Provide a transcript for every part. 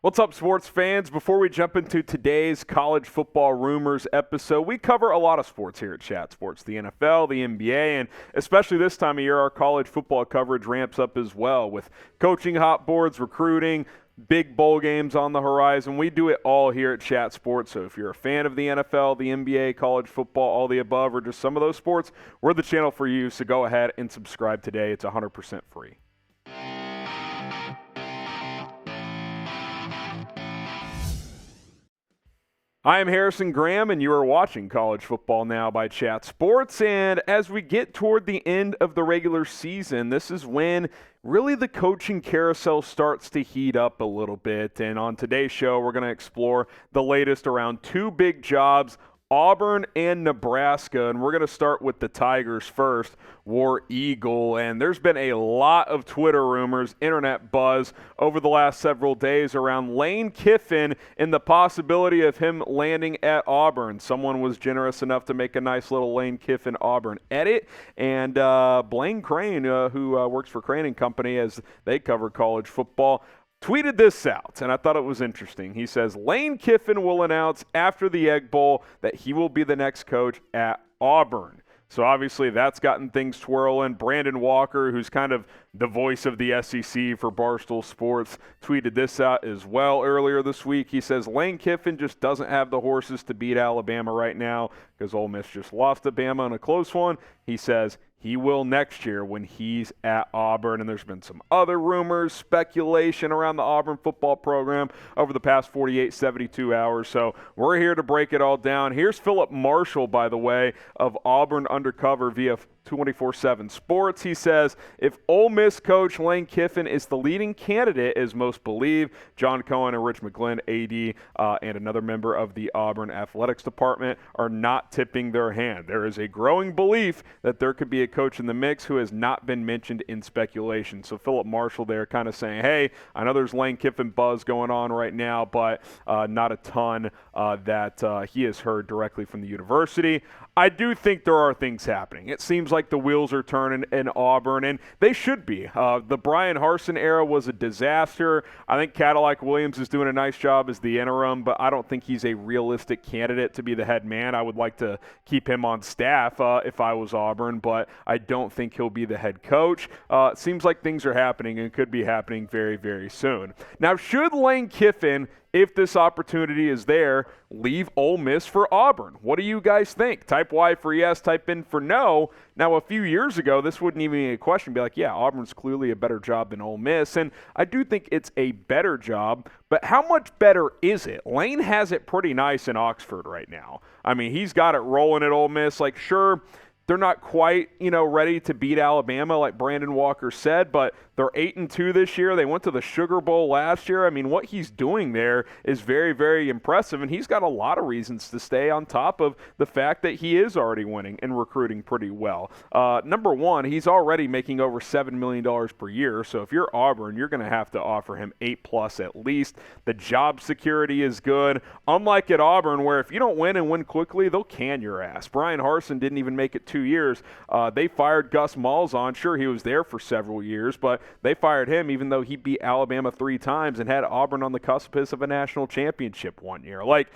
What's up, sports fans? Before we jump into today's college football rumors episode, we cover a lot of sports here at Chat Sports, the NFL, the NBA, and especially this time of year, our college football coverage ramps up as well with coaching hot boards, recruiting, big bowl games on the horizon. We do it all here at Chat Sports, so if you're a fan of the NFL, the NBA, college football, all the above, or just some of those sports, we're the channel for you, so go ahead and subscribe today. It's 100% free. I am Harrison Graham, and you are watching College Football Now by Chat Sports. And as we get toward the end of the regular season, this is when really the coaching carousel starts to heat up a little bit. And on today's show, we're going to explore the latest around two big jobs, Auburn and Nebraska, and we're going to start with the Tigers first, War Eagle, and there's been a lot of Twitter rumors, internet buzz over the last several days around Lane Kiffin and the possibility of him landing at Auburn. Someone was generous enough to make a nice little Lane Kiffin Auburn edit, and Blaine Crane, who works for Crane & Company as they cover college football, tweeted this out, and I thought it was interesting. He says, Lane Kiffin will announce after the Egg Bowl that he will be the next coach at Auburn. So obviously that's gotten things twirling. Brandon Walker, who's kind of the voice of the SEC for Barstool Sports, tweeted this out as well earlier this week. He says, Lane Kiffin just doesn't have the horses to beat Alabama right now because Ole Miss just lost to Bama in a close one. He says he will next year when he's at Auburn. And there's been some other rumors, speculation around the Auburn football program over the past 48, 72 hours. So we're here to break it all down. Here's Philip Marshall, by the way, of Auburn Undercover via 24/7 Sports. He says, if Ole Miss coach Lane Kiffin is the leading candidate, as most believe, John Cohen and Rich McGlynn, AD, and another member of the Auburn Athletics Department are not tipping their hand. There is a growing belief that there could be a coach in the mix who has not been mentioned in speculation. So Philip Marshall there kind of saying, hey, I know there's Lane Kiffin buzz going on right now, but not a ton that he has heard directly from the university. I do think there are things happening. It seems like the wheels are turning in Auburn, and they should be. The Brian Harsin era was a disaster. I think Cadillac Williams is doing a nice job as the interim, but I don't think he's a realistic candidate to be the head man. I would like to keep him on staff if I was Auburn, but I don't think he'll be the head coach. It seems like things are happening and could be happening very, very soon. Now, should Lane Kiffin, if this opportunity is there, leave Ole Miss for Auburn? What do you guys think? Type Y for yes, type in for no. Now, a few years ago, this wouldn't even be a question. Be like, yeah, Auburn's clearly a better job than Ole Miss, and I do think it's a better job, but how much better is it? Lane has it pretty nice in Oxford right now. I mean, he's got it rolling at Ole Miss. Like, sure, they're not quite, ready to beat Alabama like Brandon Walker said, but they're 8-2 this year. They went to the Sugar Bowl last year. I mean, what he's doing there is very, very impressive, and he's got a lot of reasons to stay on top of the fact that he is already winning and recruiting pretty well. Number one, he's already making over $7 million per year, so if you're Auburn, you're going to have to offer him 8+ at least. The job security is good, unlike at Auburn where if you don't win and win quickly, they'll can your ass. Brian Harsin didn't even make it 2 years. They fired Gus Malzahn. Sure, he was there for several years, but they fired him even though he beat Alabama 3 times and had Auburn on the cusp of a national championship one year. Like,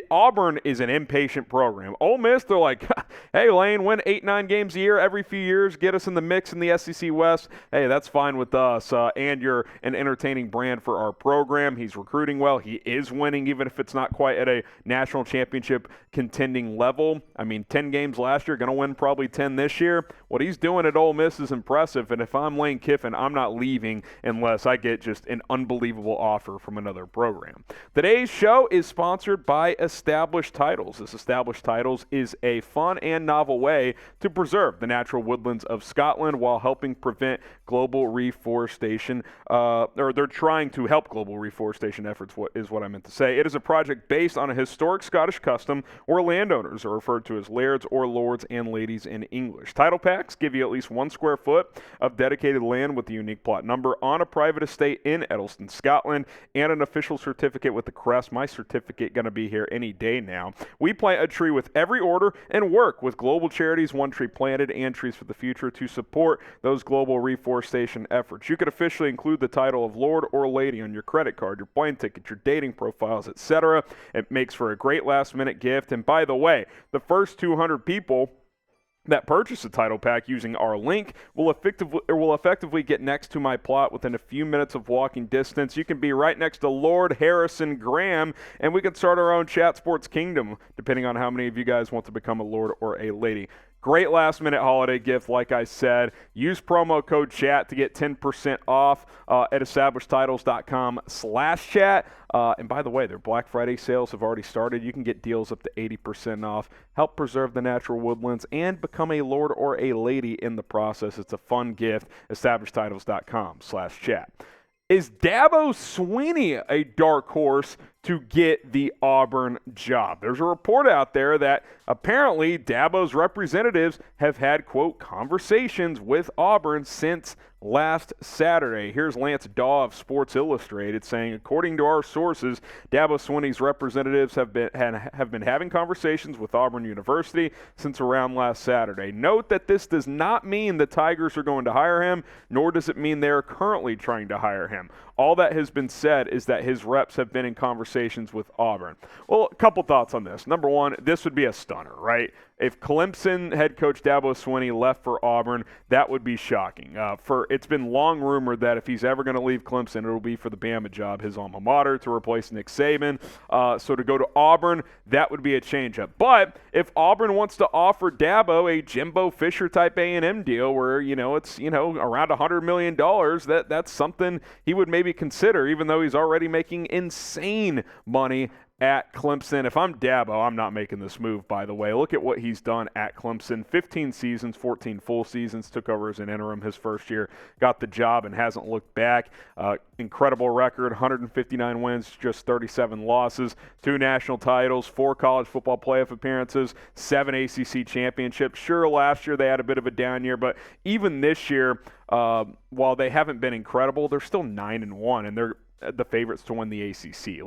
Auburn is an impatient program. Ole Miss, they're like, hey, Lane, win 8-9 games a year every few years, get us in the mix in the SEC West. Hey, that's fine with us, and you're an entertaining brand for our program. He's recruiting well. He is winning, even if it's not quite at a national championship contending level. I mean, 10 games last year, going to win probably 10 this year. What he's doing at Ole Miss is impressive, and if I'm Lane Kiffin, I'm not leaving unless I get just an unbelievable offer from another program. Today's show is sponsored by Established Titles. This Established Titles is a fun and novel way to preserve the natural woodlands of Scotland while helping prevent global reforestation, or they're trying to help global reforestation efforts, what I meant to say. It is a project based on a historic Scottish custom where landowners are referred to as lairds or lords and ladies in English. Title packs give you at least 1 square foot of dedicated land with the unique plot number on a private estate in Edelston, Scotland, and an official certificate with the crest. My certificate going to be be here any day now. We plant a tree with every order and work with global charities, One Tree Planted and Trees for the Future, to support those global reforestation efforts. You could officially include the title of Lord or Lady on your credit card, your plane ticket, your dating profiles, etc. It makes for a great last-minute gift. And by the way, the first 200 people that purchase a title pack using our link will effectively get next to my plot within a few minutes of walking distance. You can be right next to Lord Harrison Graham, and we can start our own Chat Sports Kingdom, depending on how many of you guys want to become a Lord or a Lady. Great last-minute holiday gift, like I said. Use promo code CHAT to get 10% off at establishedtitles.com/chat. And by the way, their Black Friday sales have already started. You can get deals up to 80% off. Help preserve the natural woodlands and become a Lord or a Lady in the process. It's a fun gift. establishedtitles.com/chat. Is Dabo Swinney a dark horse to get the Auburn job? There's a report out there that apparently Dabo's representatives have had, quote, conversations with Auburn since last Saturday. Here's Lance Daw of Sports Illustrated saying, according to our sources, Dabo Swinney's representatives have been having conversations with Auburn University since around last Saturday. Note that this does not mean the Tigers are going to hire him, nor does it mean they're currently trying to hire him. All that has been said is that his reps have been in conversations with Auburn. Well, a couple thoughts on this. Number one, this would be a stunner, right? If Clemson head coach Dabo Swinney left for Auburn, that would be shocking. It's been long rumored that if he's ever going to leave Clemson, it'll be for the Bama job, his alma mater, to replace Nick Saban. So to go to Auburn, that would be a change-up. But if Auburn wants to offer Dabo a Jimbo Fisher type A&M deal where, it's, around $100 million, that's something he would maybe consider, even though he's already making insane money at Clemson. If I'm Dabo, I'm not making this move, by the way. Look at what he's done at Clemson. 15 seasons, 14 full seasons, took over as an interim his first year, got the job and hasn't looked back. Incredible record, 159 wins, just 37 losses, 2 national titles, 4 college football playoff appearances, 7 ACC championships. Sure, last year they had a bit of a down year, but even this year, while they haven't been incredible, they're still 9-1, and they're the favorites to win the ACC.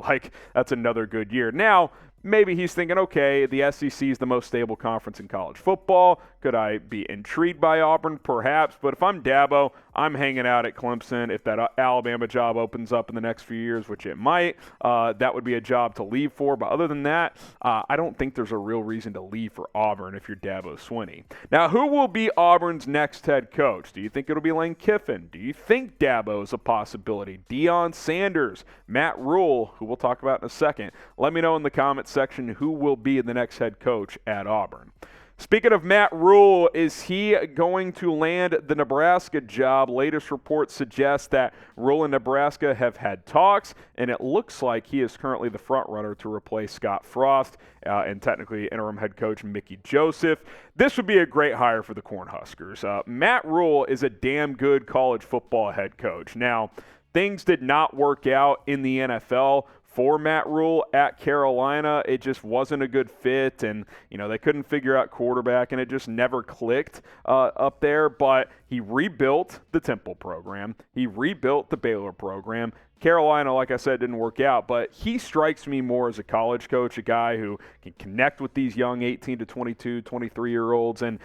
That's another good year. Now, maybe he's thinking, okay, the SEC is the most stable conference in college football. Could I be intrigued by Auburn? Perhaps. But if I'm Dabo, I'm hanging out at Clemson. If that Alabama job opens up in the next few years, which it might, that would be a job to leave for. But other than that, I don't think there's a real reason to leave for Auburn if you're Dabo Swinney. Now, who will be Auburn's next head coach? Do you think it'll be Lane Kiffin? Do you think Dabo is a possibility? Deion Sanders, Matt Rhule, who we'll talk about in a second. Let me know in the comments section who will be the next head coach at Auburn. Speaking of Matt Rhule, is he going to land the Nebraska job? Latest reports suggest that Rhule and Nebraska have had talks, and it looks like he is currently the front runner to replace Scott Frost and technically interim head coach Mickey Joseph. This would be a great hire for the Cornhuskers. Matt Rhule is a damn good college football head coach. Now, things did not work out in the NFL for Matt Rhule at Carolina. It just wasn't a good fit, and they couldn't figure out quarterback, and it just never clicked up there. But he rebuilt the Temple program. He rebuilt the Baylor program. Carolina, like I said, didn't work out, but he strikes me more as a college coach, a guy who can connect with these young 18 to 22, 23-year-olds and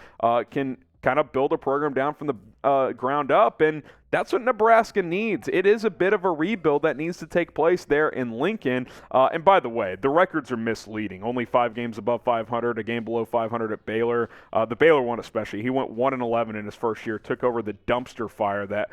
can kind of build a program down from the ground up, and that's what Nebraska needs. It is a bit of a rebuild that needs to take place there in Lincoln. And by the way, the records are misleading. Only 5 games above 500, a game below 500 at Baylor. The Baylor one especially. He went 1-11 in his first year, took over the dumpster fire that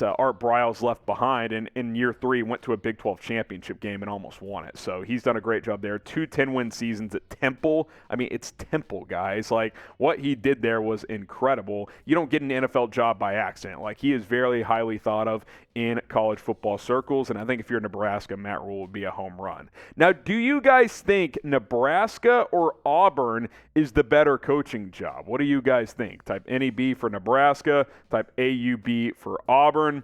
Art Briles left behind, and in year 3 went to a Big 12 championship game and almost won it. So he's done a great job there. 2 10-win seasons at Temple. I mean, it's Temple, guys. What he did there was incredible. You don't get an NFL job by accident. He is very highly thought of in college football circles, and I think if you're Nebraska, Matt Rhule would be a home run. Now, do you guys think Nebraska or Auburn is the better coaching job? What do you guys think? Type NEB for Nebraska, type AUB for Auburn.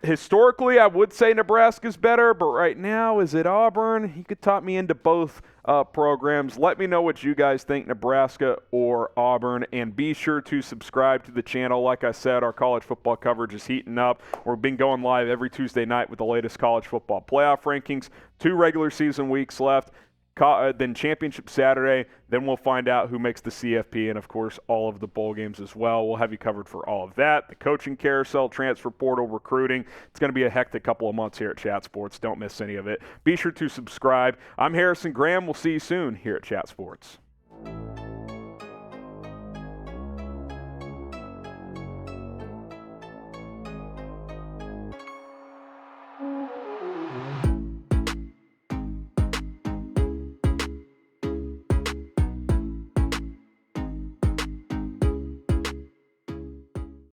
Historically, I would say Nebraska's better, but right now, is it Auburn? You could talk me into both programs. Let me know what you guys think, Nebraska or Auburn, and be sure to subscribe to the channel. Like I said, our college football coverage is heating up. We've been going live every Tuesday night with the latest college football playoff rankings. 2 regular season weeks left. Then championship Saturday, then we'll find out who makes the CFP, and of course all of the bowl games as well. We'll have you covered for all of that. The coaching carousel, transfer portal, recruiting. It's going to be a hectic couple of months here at Chat Sports. Don't miss any of it. Be sure to subscribe. I'm Harrison Graham. We'll see you soon here at Chat Sports.